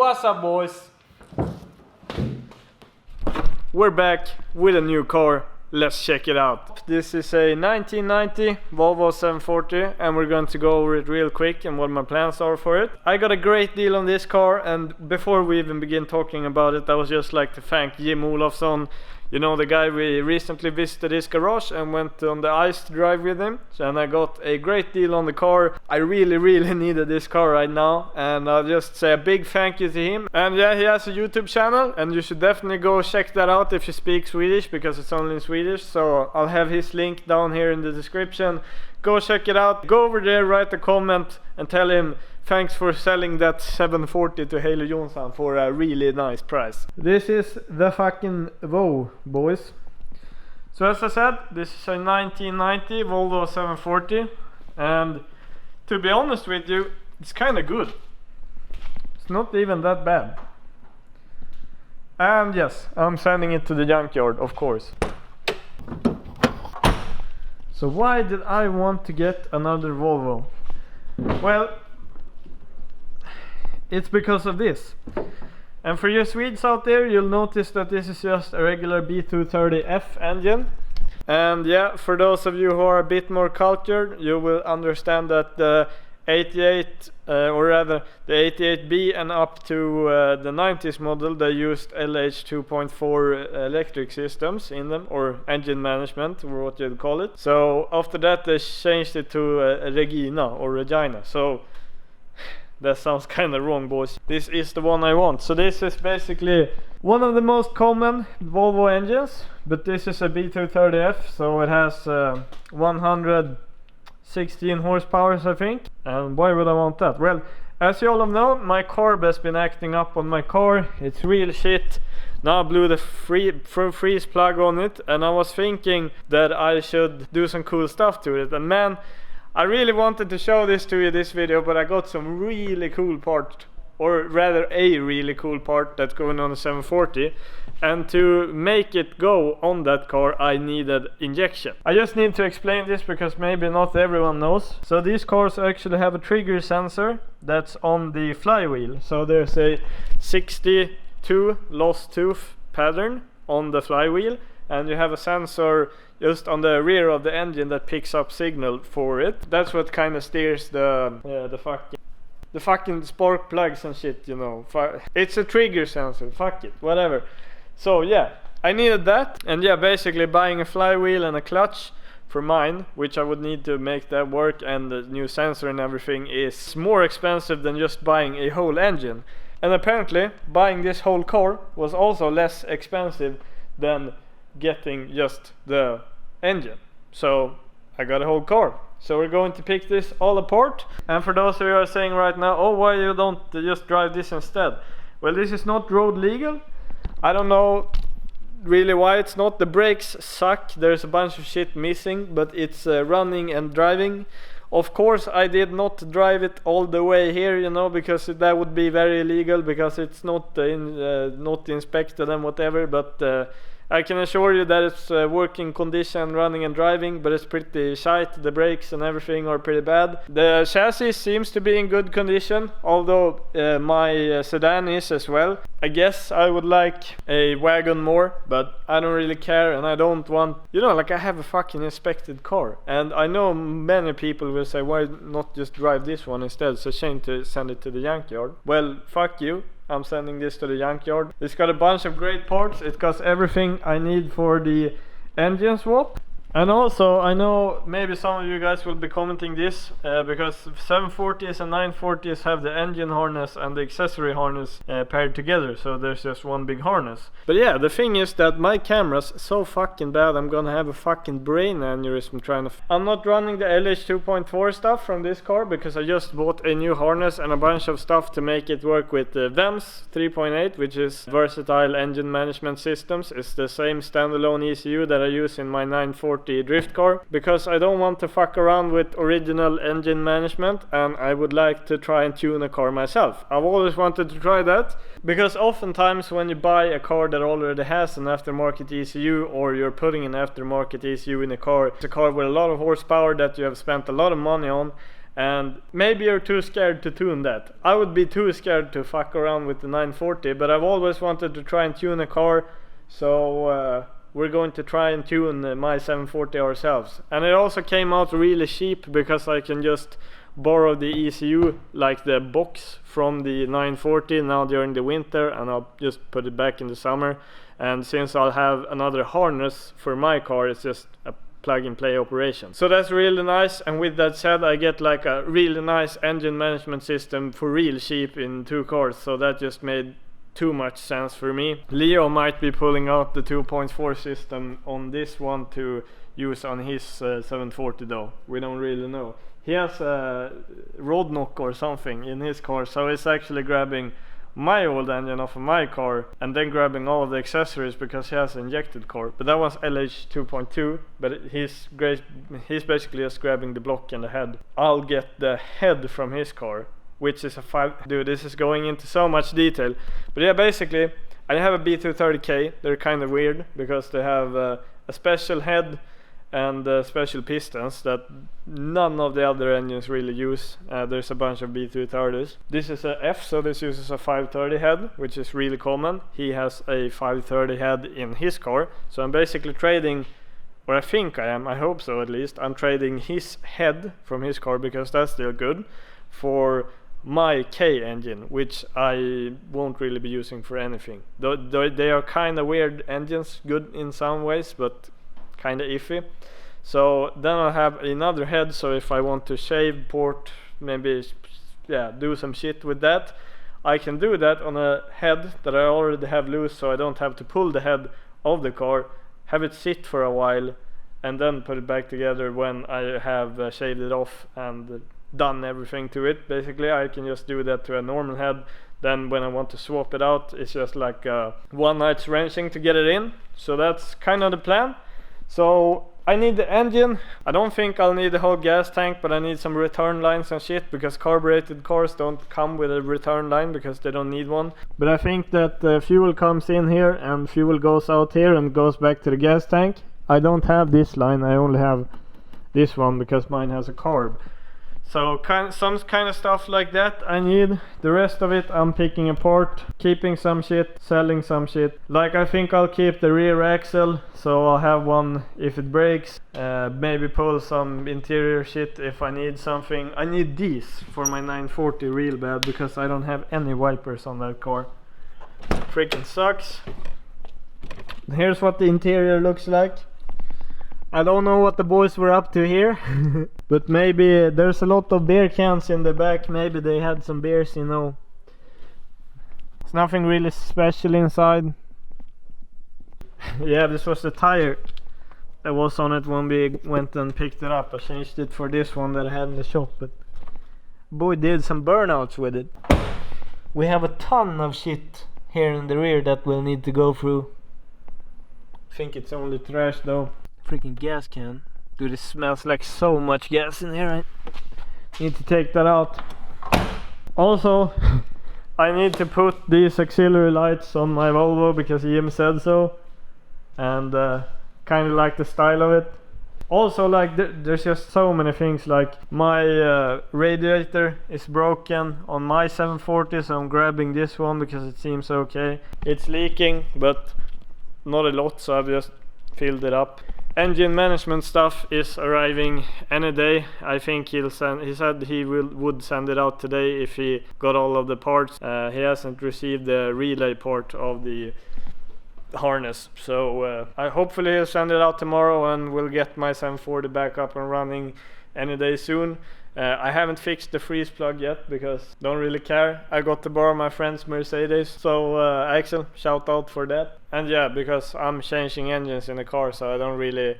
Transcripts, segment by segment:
What's up, boys? We're back with a new car. Let's check it out. This is a 1990 Volvo 740 and we're going to go over it real quick and what my plans are for it. I got a great deal on this car, and before we even begin talking about it, I would just like to thank Jim Olofsson. You know, the guy we recently visited his garage and went on the ice to drive with him. And I got a great deal on the car. I really needed this car right now, and I'll just say a big thank you to him. And yeah, he has a YouTube channel and you should definitely go check that out if you speak Swedish, because it's only in Swedish. So I'll have his link down here in the description. Go check it out. Go over there, write a comment and tell him thanks for selling that 740 to Haley Johnson for a really nice price. This is the fucking Volvo, boys. So as I said, this is a 1990 Volvo 740, and to be honest with you, it's kind of good. It's not even that bad. And yes, I'm sending it to the junkyard, of course. So why did I want to get another Volvo? Well, it's because of this. And for you Swedes out there, you'll notice that this is just a regular B230F engine. And yeah, for those of you who are a bit more cultured, you will understand that the 88 or rather the 88B and up to the 90s model, they used LH 2.4 electric systems in them, or engine management, or what you'd call it. So after that they changed it to Regina or Regina. So that sounds kind of wrong, boys. This is the one I want. So this is basically one of the most common Volvo engines, but this is a B230F, so it has 116 horsepower, I think. And why would I want that? Well, as you all know, my carb has been acting up on my car. It's real shit. Now I blew the freeze plug on it, and I was thinking that I should do some cool stuff to it. And man, I really wanted to show this to you this video, but I got some really cool part, or rather a really cool part that's going on the 740. And to make it go on that car, I needed injection. I just need to explain this because maybe not everyone knows. So these cars actually have a trigger sensor that's on the flywheel. So there's a 62 lost tooth pattern on the flywheel, and you have a sensor just on the rear of the engine that picks up signal for it. That's what kind of steers the fucking spark plugs and shit, you know. It's a trigger sensor, fuck it, whatever. So yeah, I needed that, and yeah, basically buying a flywheel and a clutch for mine, which I would need to make that work, and the new sensor and everything is more expensive than just buying a whole engine. And apparently buying this whole car was also less expensive than getting just the engine. So I got a whole car. So we're going to pick this all apart. And for those of you who are saying right now, oh, why you don't just drive this instead? Well, this is not road legal. I don't know really why it's not. The brakes suck. There's a bunch of shit missing, but it's running and driving. Of course, I did not drive it all the way here, you know, because that would be very illegal, because it's not not inspected and whatever. But I can assure you that it's working condition, running and driving, but it's pretty shite. The brakes and everything are pretty bad. The chassis seems to be in good condition, although my sedan is as well. I guess I would like a wagon more, but I don't really care, and I don't want, you know, like I have a fucking inspected car. And I know many people will say, why not just drive this one instead? It's a shame to send it to the junkyard. Well, fuck you. I'm sending this to the junkyard. It's got a bunch of great parts. It got everything I need for the engine swap. And also, I know maybe some of you guys will be commenting this because 740s and 940s have the engine harness and the accessory harness paired together, so there's just one big harness. But yeah, the thing is that my camera's so fucking bad, I'm gonna have a fucking brain aneurysm trying to... I'm not running the LH 2.4 stuff from this car because I just bought a new harness and a bunch of stuff to make it work with the VEMS 3.8, which is Versatile Engine Management Systems. It's the same standalone ECU that I use in my 940 drift car, because I don't want to fuck around with original engine management, and I would like to try and tune a car myself. I've always wanted to try that, because oftentimes when you buy a car that already has an aftermarket ECU, or you're putting an aftermarket ECU in a car, it's a car with a lot of horsepower that you have spent a lot of money on, And maybe you're too scared to tune that. I would be too scared to fuck around with the 940, but I've always wanted to try and tune a car, so we're going to try and tune my 740 ourselves. And it also came out really cheap because I can just borrow the ECU, like the box from the 940 now during the winter, and I'll just put it back in the summer. And since I'll have another harness for my car, it's just a plug-and-play operation. So that's really nice, and with that said, I get like a really nice engine management system for real cheap in 2 cars, so that just made too much sense for me. Leo might be pulling out the 2.4 system on this one to use on his 740 though. We don't really know. He has a road knock or something in his car, so he's actually grabbing my old engine off of my car and then grabbing all of the accessories because he has an injected car. But that was LH 2.2, but he's basically just grabbing the block and the head. I'll get the head from his car, which is a 5... Dude, this is going into so much detail. But yeah, basically, I have a B230K. They're kind of weird because they have a special head and special pistons that none of the other engines really use. There's a bunch of B230s. This is a F, so this uses a 530 head, which is really common. He has a 530 head in his car, so I'm basically trading, or I think I am, I hope so at least, I'm trading his head from his car, because that's still good, for my K engine, which I won't really be using for anything. They are kind of weird engines, good in some ways, but kind of iffy. So then I have another head, so if I want to shave, port, maybe do some shit with that, I can do that on a head that I already have loose, so I don't have to pull the head of the car, have it sit for a while, and then put it back together when I have shaved it off and done everything to it. Basically I can just do that to a normal head. Then when I want to swap it out, it's just like one night's wrenching to get it in. So that's kind of the plan. So I need the engine. I don't think I'll need the whole gas tank, but I need some return lines and shit, because carbureted cars don't come with a return line because they don't need one. But I think that fuel comes in here and fuel goes out here and goes back to the gas tank. I don't have this line, I only have this one because mine has a carb. So some kind of stuff like that I need. The rest of it I'm picking apart, keeping some shit, selling some shit. Like I think I'll keep the rear axle, so I'll have one if it breaks. Maybe pull some interior shit if I need something. I need these for my 940 real bad because I don't have any wipers on that car. Freaking sucks. Here's what the interior looks like. I don't know what the boys were up to here, but maybe there's a lot of beer cans in the back. Maybe they had some beers, you know. It's nothing really special inside. Yeah, this was the tire that was on it when we went and picked it up. I changed it for this one that I had in the shop, but boy did some burnouts with it. We have a ton of shit here in the rear that we'll need to go through. I think it's only trash though. Freaking gas can. Dude, it smells like so much gas in here. I need to take that out. Also, I need to put these auxiliary lights on my Volvo because Jim said so. And kind of like the style of it. Also, like there's just so many things. Like my radiator is broken on my 740, so I'm grabbing this one because it seems okay. It's leaking, but not a lot, so I've just filled it up. Engine management stuff is arriving any day. I think he said he would send it out today if he got all of the parts. He hasn't received the relay part of the harness, so hopefully he'll send it out tomorrow and we'll get my 740 back up and running any day soon. I haven't fixed the freeze plug yet because don't really care. I got to borrow my friend's Mercedes, so Axel, shout out for that. And yeah, because I'm changing engines in the car, so I don't really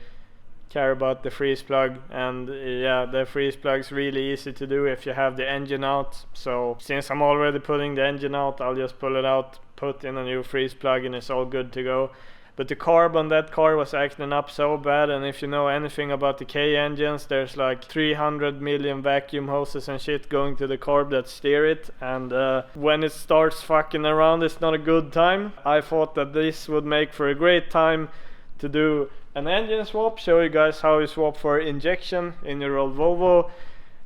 care about the freeze plug. And yeah, the freeze plug's really easy to do if you have the engine out. So since I'm already putting the engine out, I'll just pull it out, put in a new freeze plug, and it's all good to go. But the carb on that car was acting up so bad, and if you know anything about the K engines, there's like 300 million vacuum hoses and shit going to the carb that steer it, and when it starts fucking around, it's not a good time. I thought that this would make for a great time to do an engine swap, show you guys how you swap for injection in your old Volvo.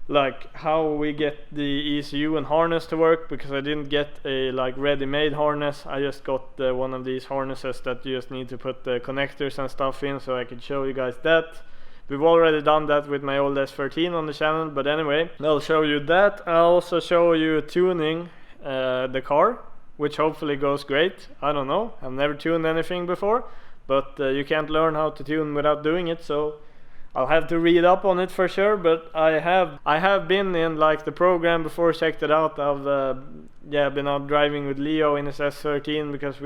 like how we get the ECU and harness to work, because I didn't get a like ready-made harness. I just got one of these harnesses that you just need to put the connectors and stuff in, so I could show you guys that. We've already done that with my old S13 on the channel, but anyway, I'll show you that. I'll also show you tuning the car, which hopefully goes great. I don't know, I've never tuned anything before, but you can't learn how to tune without doing it, so I'll have to read up on it for sure. But I have been in like the program before, checked it out. I've been out driving with Leo in his S13, because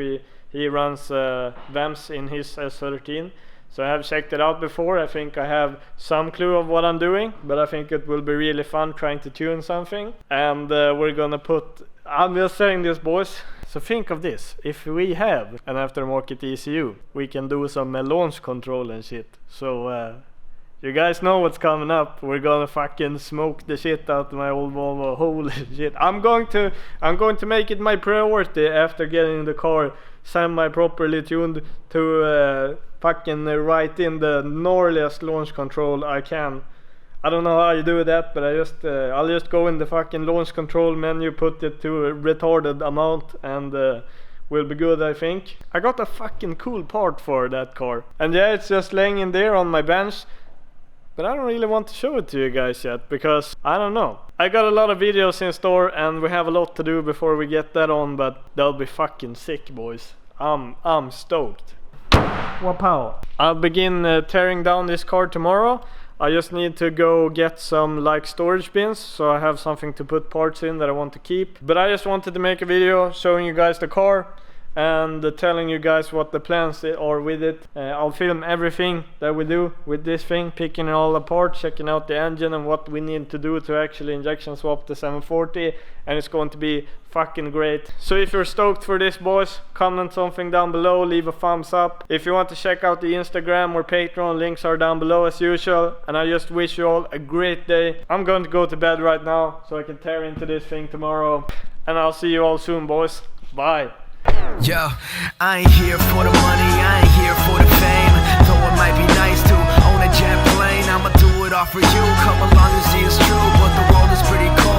he runs VAMs in his S13. So I have checked it out before. I think I have some clue of what I'm doing, but I think it will be really fun trying to tune something. And we're gonna put, I'm just saying this, boys, so think of this: if we have an aftermarket ECU, we can do some launch control and shit. So you guys know what's coming up. We're gonna fucking smoke the shit out of my old Volvo. Holy shit. I'm going to make it my priority after getting the car semi-properly tuned to fucking write in the gnarliest launch control I can. I don't know how you do that, but I'll just go in the fucking launch control menu, put it to a retarded amount, and will be good, I think. I got a fucking cool part for that car, and yeah, it's just laying in there on my bench. But I don't really want to show it to you guys yet, because I don't know. I got a lot of videos in store and we have a lot to do before we get that on, but they'll be fucking sick, boys. I'm stoked. Wow. I'll begin tearing down this car tomorrow. I just need to go get some like storage bins, so I have something to put parts in that I want to keep. But I just wanted to make a video showing you guys the car and telling you guys what the plans are with it. I'll film everything that we do with this thing, picking it all apart, checking out the engine and what we need to do to actually injection swap the 740, and it's going to be fucking great. So if you're stoked for this, boys, comment something down below, leave a thumbs up. If you want to check out the Instagram or Patreon, links are down below as usual, and I just wish you all a great day. I'm going to go to bed right now so I can tear into this thing tomorrow, and I'll see you all soon, boys. Bye. Yo, I ain't here for the money, I ain't here for the fame. Though it might be nice to own a jet plane, I'ma do it all for you. Come along and see it's true, but the world is pretty cold.